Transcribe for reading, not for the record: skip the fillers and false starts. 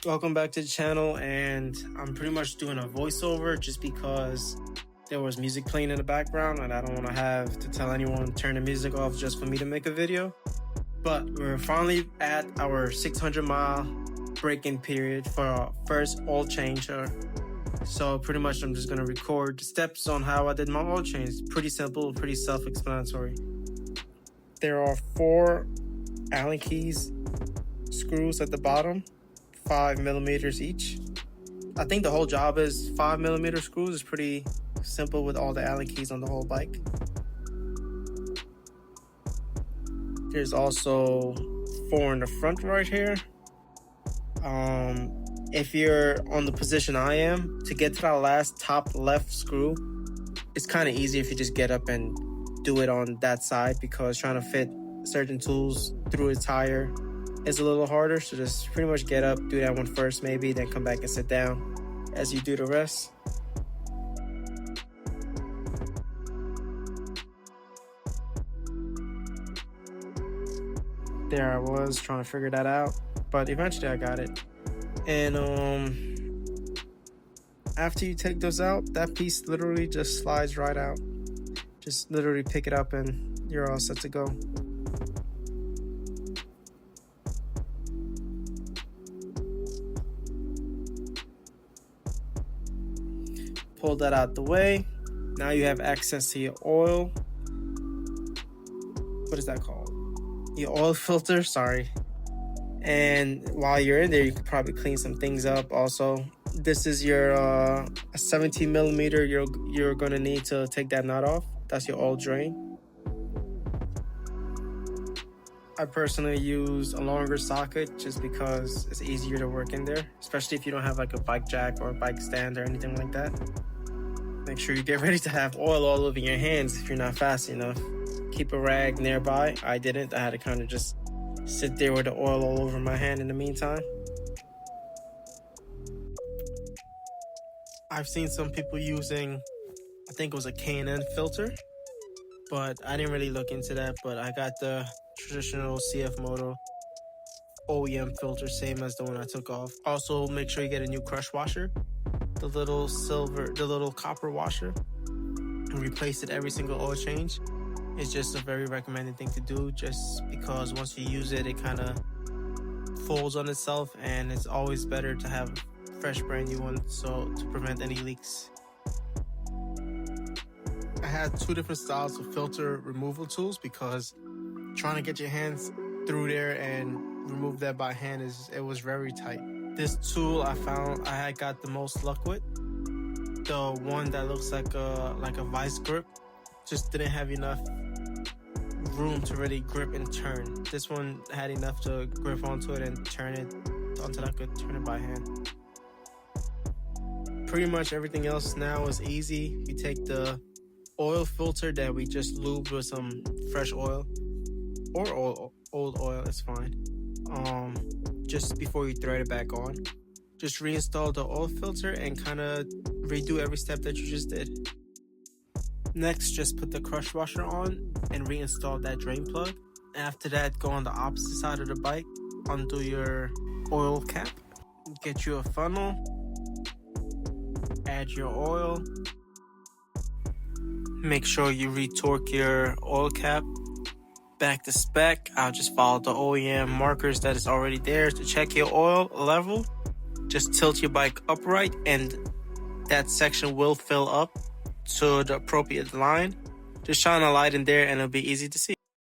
Welcome back to the channel, and I'm pretty much doing a voiceover just because there was music playing in the background and I don't want to have to tell anyone turn the music off just for me to make a video. But we're finally at our 600-mile break-in period for our first oil change. So pretty much I'm just going to record the steps on how I did my oil change. Pretty simple, pretty self-explanatory. There are 4 Allen keys screws at the bottom, 5mm each. I think the whole job is 5mm screws. Is pretty simple with all the Allen keys on the whole bike. There's also 4 in the front right here. If you're on the position I am, to get to that last top left screw, it's kind of easy if you just get up and do it on that side, because trying to fit certain tools through a tire is a little harder. So just pretty much get up, do that one first maybe, then come back and sit down as you do the rest. There I was trying to figure that out, but eventually I got it. And after you take those out, that piece literally just slides right out. Just literally pick it up and you're all set to go. Pull that out the way. Now you have access to your oil. What is that called? Your oil filter, sorry. And while you're in there, you could probably clean some things up also. This is your a 17mm you're gonna need to take that nut off. That's your oil drain. I personally use a longer socket just because it's easier to work in there, especially if you don't have like a bike jack or a bike stand or anything like that. Make sure you get ready to have oil all over your hands if you're not fast enough. Keep a rag nearby. I didn't. I had to kind of just sit there with the oil all over my hand in the meantime. I've seen some people using, I think it was a K&N filter, but I didn't really look into that. But I got the traditional CF Moto OEM filter, same as the one I took off. Also, make sure you get a new crush washer, the little copper washer, and replace it every single oil change. It's just a very recommended thing to do, just because once you use it, it kind of folds on itself, and it's always better to have a fresh brand new one, so to prevent any leaks. I had 2 different styles of filter removal tools, because trying to get your hands through there and remove that by hand it was very tight. This tool I found I got the most luck with, the one that looks like a vice grip, just didn't have enough room to really grip and turn. This one had enough to grip onto it and turn it until I could turn it by hand. Pretty much everything else now is easy. You take the oil filter that we just lubed with some fresh oil, or old oil, it's fine. Just before you thread it back on, just reinstall the oil filter and kind of redo every step that you just did. Next, just put the crush washer on and reinstall that drain plug. After that, go on the opposite side of the bike, undo your oil cap, get you a funnel, add your oil, make sure you retorque your oil cap back to spec. I'll just follow the OEM markers that is already there to check your oil level. Just tilt your bike upright and that section will fill up to the appropriate line. Just shine a light in there and it'll be easy to see.